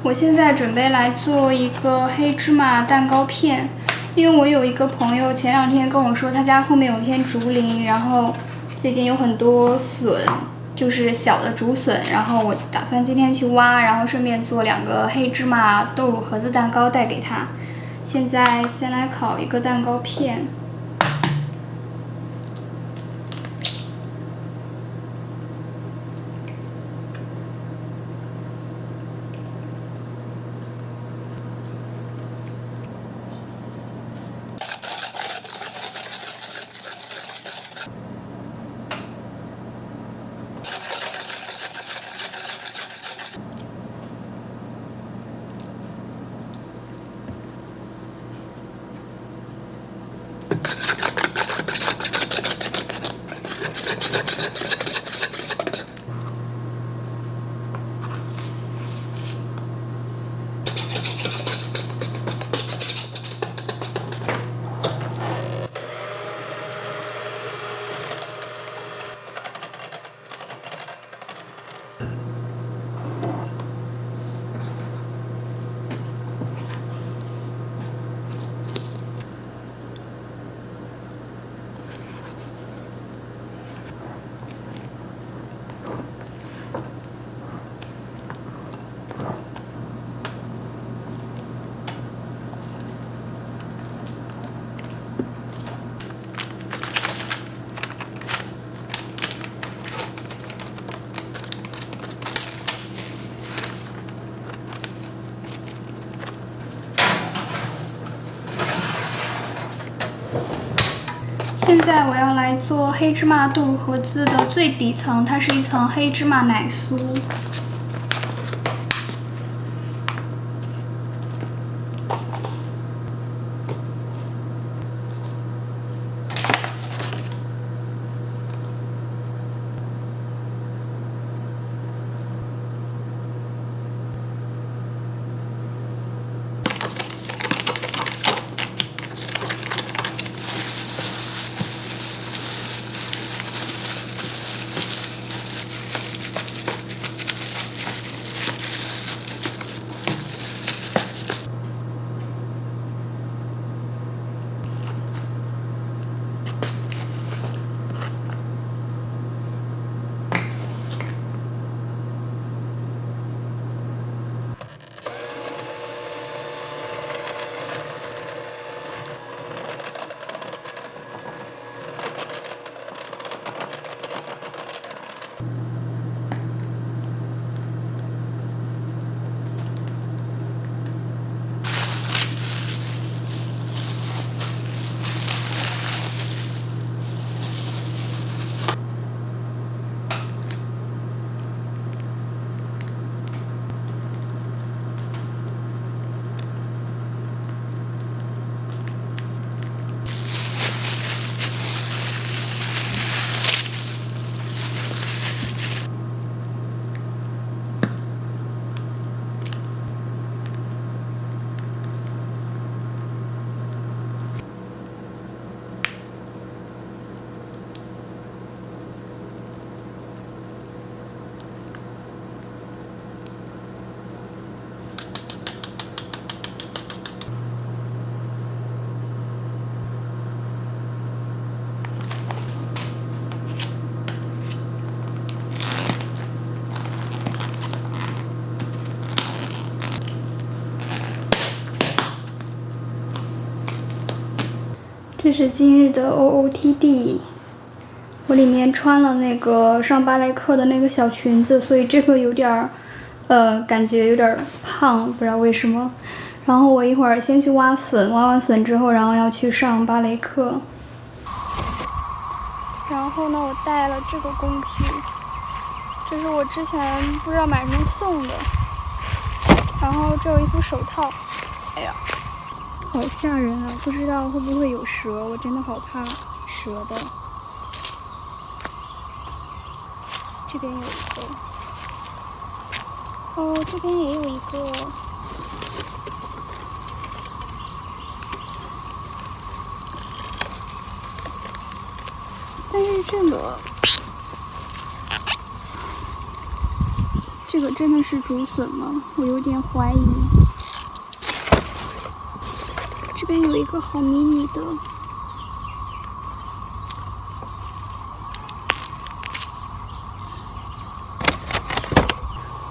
我现在准备来做一个黑芝麻蛋糕片，因为我有一个朋友前2天跟我说他家后面有片竹林，然后最近有很多笋，就是小的竹笋，然后我打算今天去挖，然后顺便做2个黑芝麻豆乳盒子蛋糕带给他。现在先来烤一个蛋糕片。现在我要来做黑芝麻豆乳盒子的最底层，它是一层黑芝麻奶酥。这是今日的 OOTD， 我里面穿了那个上芭蕾课的那个小裙子，所以这个有点感觉有点胖，不知道为什么。然后我一会儿先去挖笋，挖完笋之后，然后要去上芭蕾课。然后呢，我带了这个工具，这是我之前不知道买什么送的。然后这有一副手套，哎呀。好吓人啊！不知道会不会有蛇，我真的好怕蛇的。这边有一个，哦，这边也有一个。但是这个个真的是竹笋吗？我有点怀疑。这边有一个好迷你的。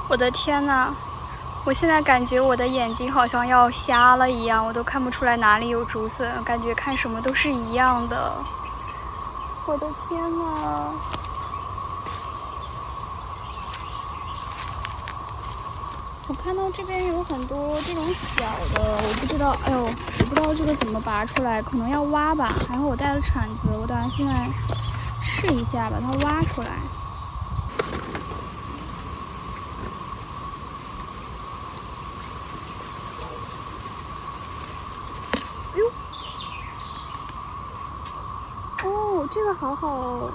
我的天呐！我现在感觉我的眼睛好像要瞎了一样，我都看不出来哪里有竹笋，感觉看什么都是一样的。我的天呐！我看到这边有很多这种小的，我不知道，哎呦，我不知道这个怎么拔出来，可能要挖吧。还好我带了铲子，我打算现在试一下把它挖出来。哎呦！哦，这个好好哦。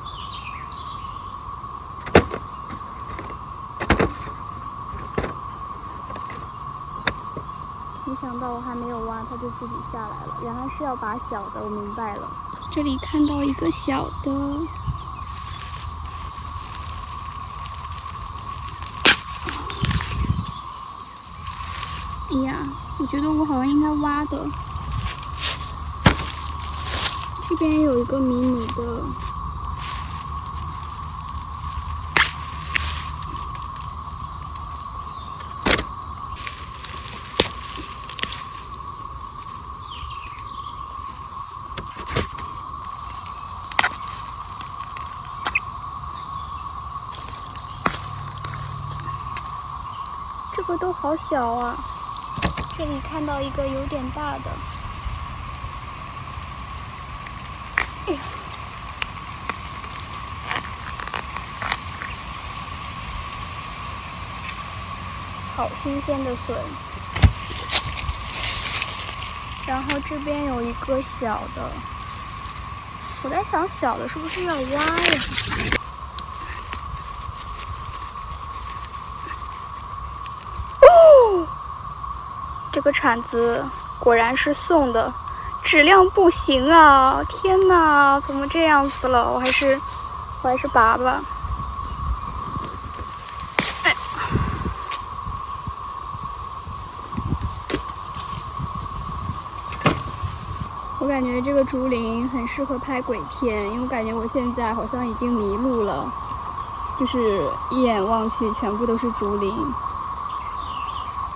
没想到我还没有挖，它就自己下来了。原来是要拔小的，我明白了。这里看到一个小的，哎呀，我觉得我好像应该挖的。这边有一个迷你的。这个都好小啊！这里看到一个有点大的，哎呀，好新鲜的笋。然后这边有一个小的，我在想小的是不是要挖呀？哦，这个铲子果然是送的，质量不行啊！天哪，怎么这样子了？我还是拔吧。哎，我感觉这个竹林很适合拍鬼片，因为我感觉我现在好像已经迷路了，就是一眼望去全部都是竹林。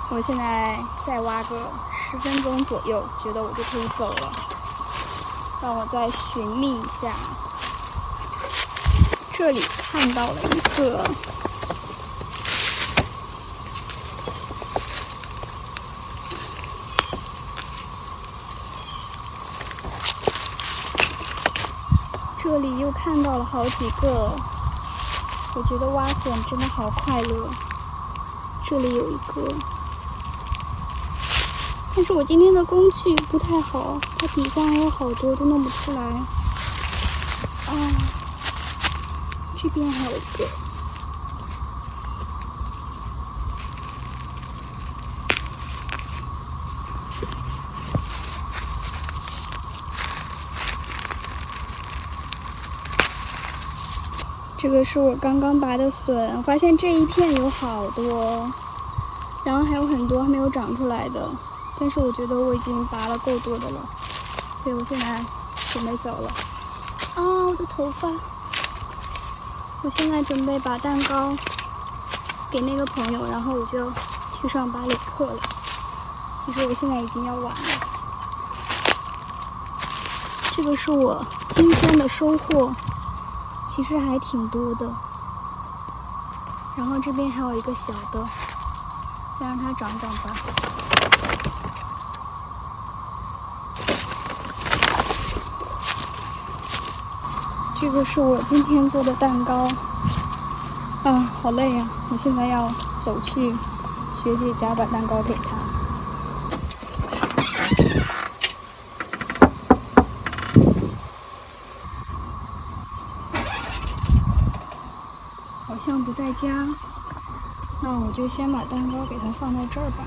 我现在再挖个10分钟左右，觉得我就可以走了。让我再寻觅一下。这里看到了一个，这里又看到了好几个。我觉得挖笋真的好快乐。这里有一个。但是我今天的工具不太好，它底下还有好多都弄不出来。啊，这边还有一个。这个是我刚刚拔的笋，我发现这一片有好多，然后还有很多还没有长出来的。但是我觉得我已经拔了够多的了，所以我现在准备走了。啊，我的头发！我现在准备把蛋糕给那个朋友，然后我就去上芭蕾课了。其实我现在已经要晚了。这个是我今天的收获，其实还挺多的。然后这边还有一个小的，再让它长长吧。这个是我今天做的蛋糕，啊，好累呀！我现在要走去学姐家把蛋糕给她。好像不在家，那我就先把蛋糕给她放在这儿吧。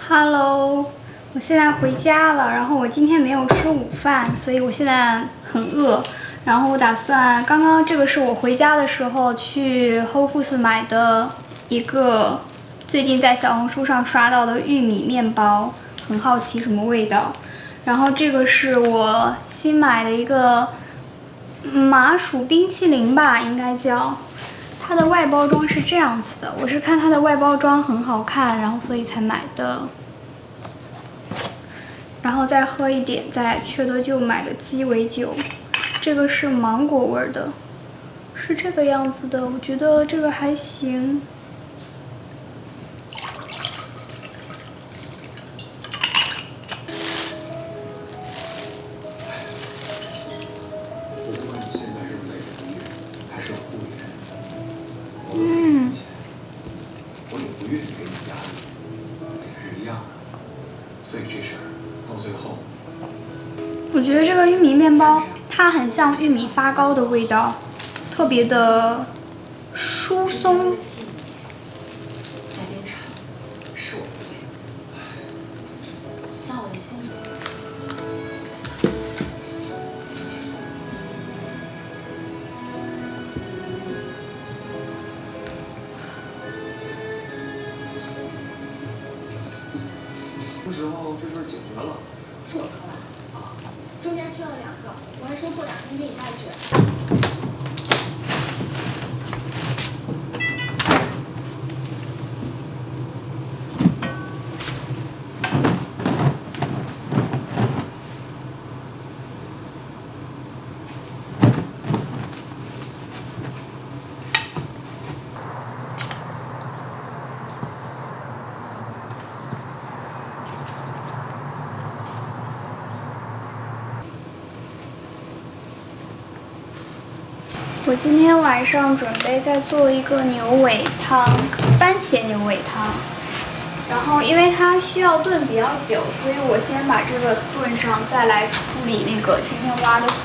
Hello， 我现在回家了，然后我今天没有吃午饭，所以我现在很饿。然后我打算，刚刚这个是我回家的时候去 Whole Foods 买的一个最近在小红书上刷到的玉米面包，很好奇什么味道。然后这个是我新买的一个麻薯冰淇淋吧，应该叫。它的外包装是这样子的，我是看它的外包装很好看，然后所以才买的。然后再喝一点在缺德舅买的鸡尾酒，这个是芒果味的，是这个样子的，我觉得这个还行。我觉得这个玉米面包它很像玉米发糕的味道，特别的疏松。这时候这事儿解决了。是我抠的啊，中间缺了2个，我还说过2天给你带去。我今天晚上准备再做一个牛尾汤，番茄牛尾汤。然后因为它需要炖比较久，所以我先把这个炖上，再来处理那个今天挖的笋。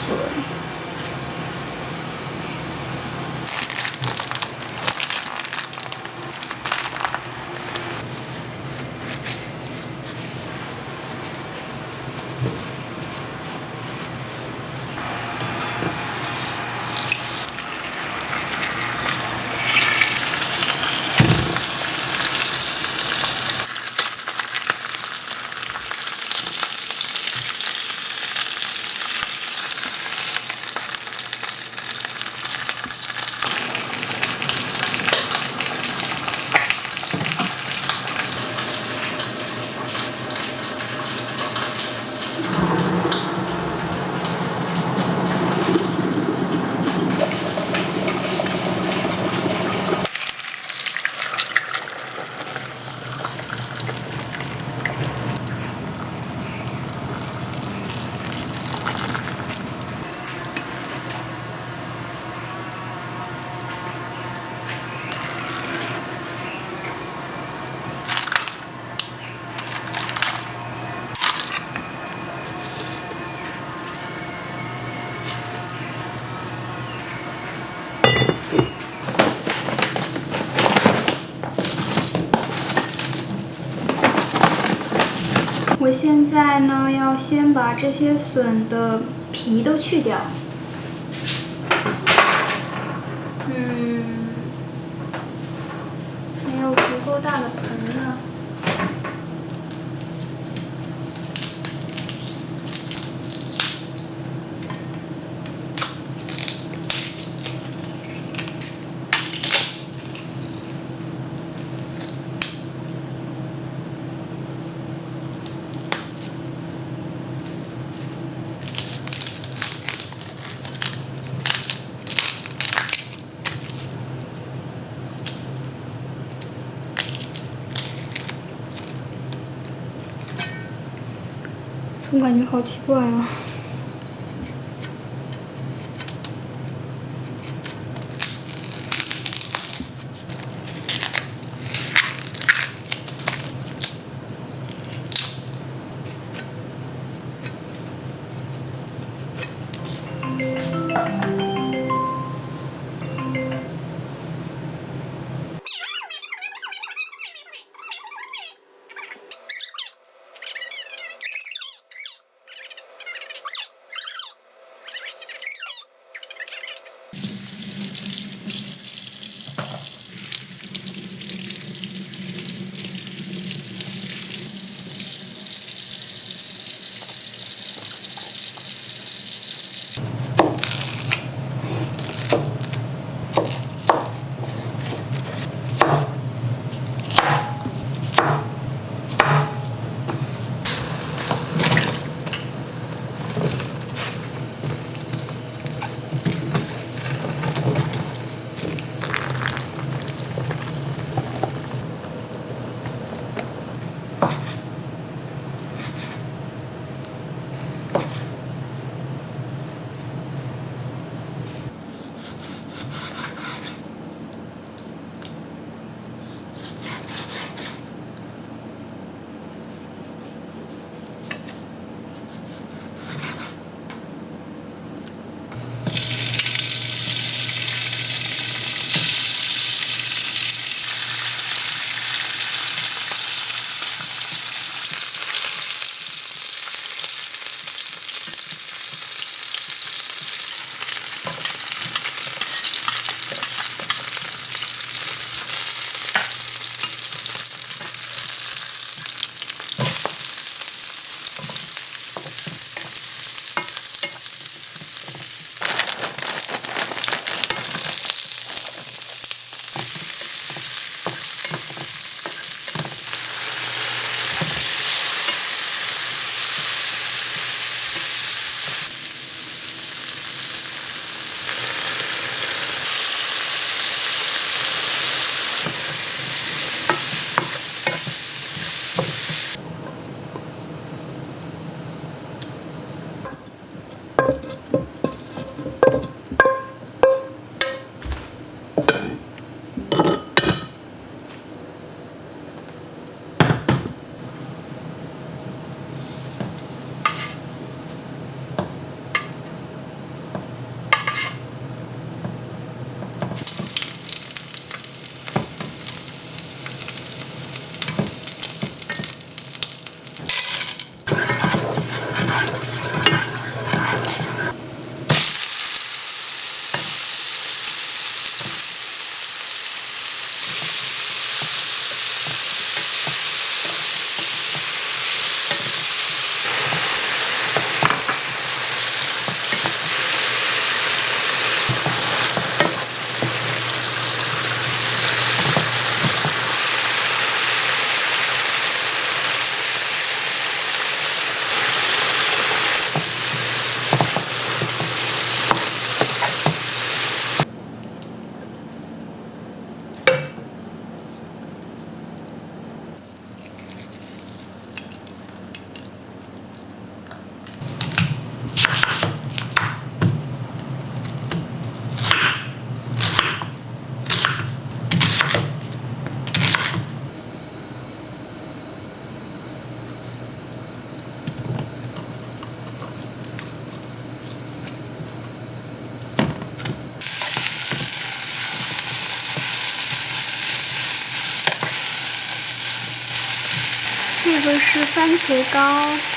我现在呢，要先把这些笋的皮都去掉。没有足够大的盆呢。总感觉好奇怪啊。这个是番茄糕。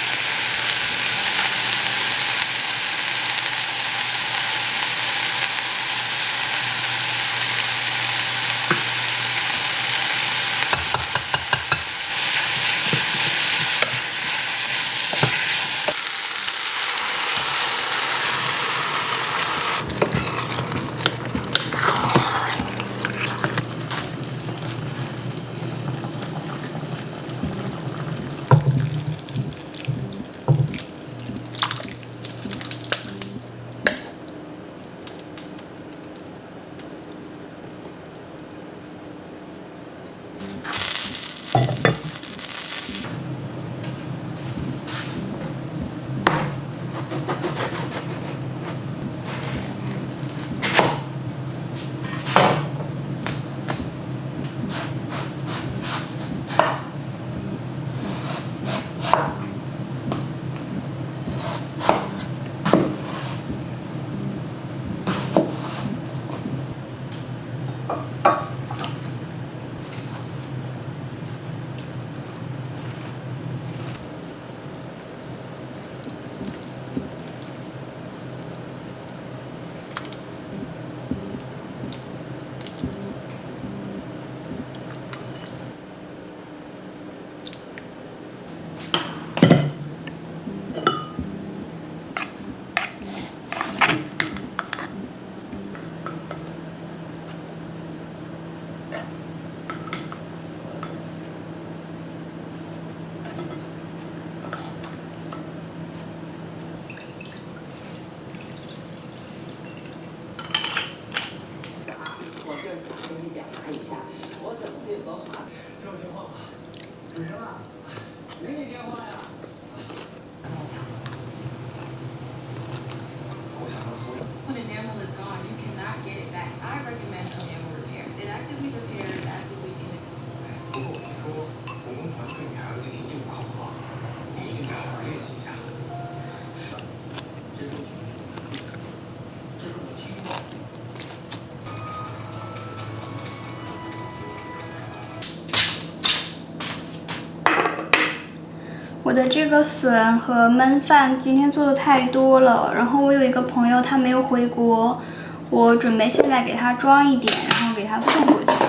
我的这个笋和焖饭今天做的太多了，然后我有一个朋友他没有回国，我准备现在给他装一点，然后给他送过去。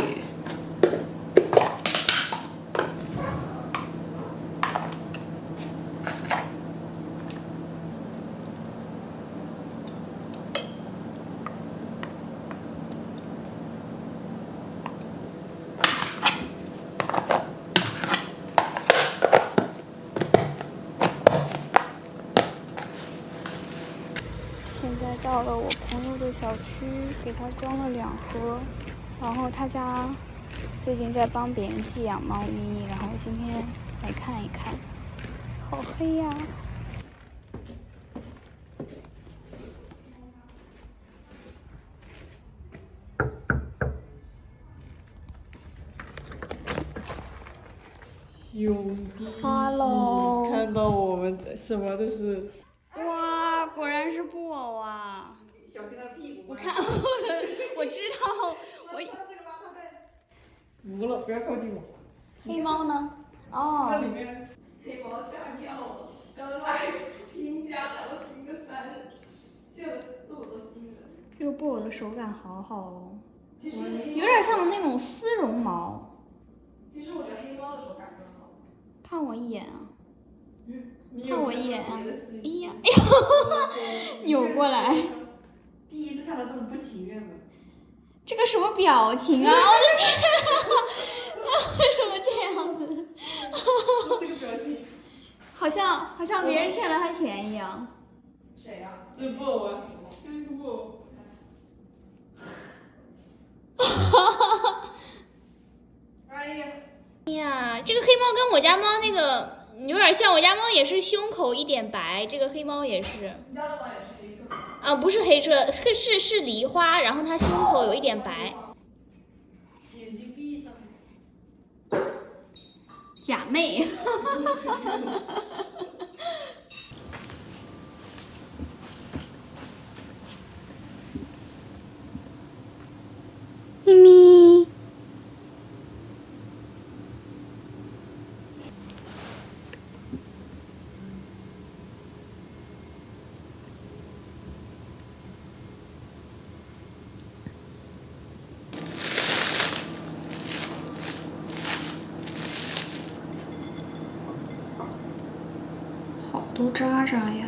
现在到了我朋友的小区，给他装了2盒，然后他家最近在帮别人寄养猫咪，然后今天来看一看。好黑呀！兄弟 Hello 看到我们什么？这是哇，果然是布偶啊！小心他屁股。我看我知道，服了，不要靠近我。黑猫呢？它哦，里面黑猫吓尿了，刚来新家打了新的3，这个都是新的。这个布偶的手感好好哦，其实黑猫有点像那种丝绒毛。其实我觉得黑猫的手感更好。看我一眼啊！你看我一眼啊！哎哎呀，扭过来。第一次看到这么不情愿的。这个什么表情啊！我的天，为什么这样子？这个表情。好像别人欠了他钱一样。谁呀？这是布偶啊，这是布偶。哎呀！哎呀，这个黑猫跟我家猫那个有点像，我家猫也是胸口一点白，这个黑猫也是。你家的猫也是黑色的。啊，不是黑色，是梨花，然后它胸口有一点白。眼睛闭上。假妹。咪咪。好多渣渣呀！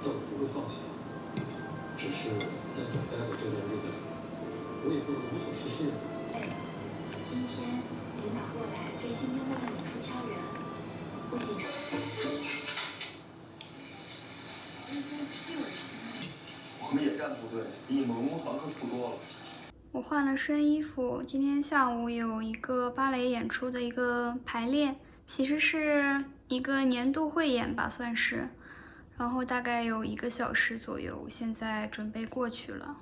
倒不会放下，只是在等待的这段日子里，我也不能无所事事。今天领导过来对新编的演出挑人，不仅我们野战部队比你们龙航可酷多了。我换了身衣服，今天下午有一个芭蕾演出的一个排练，其实是一个年度汇演吧，算是。然后大概有1个小时左右，现在准备过去了。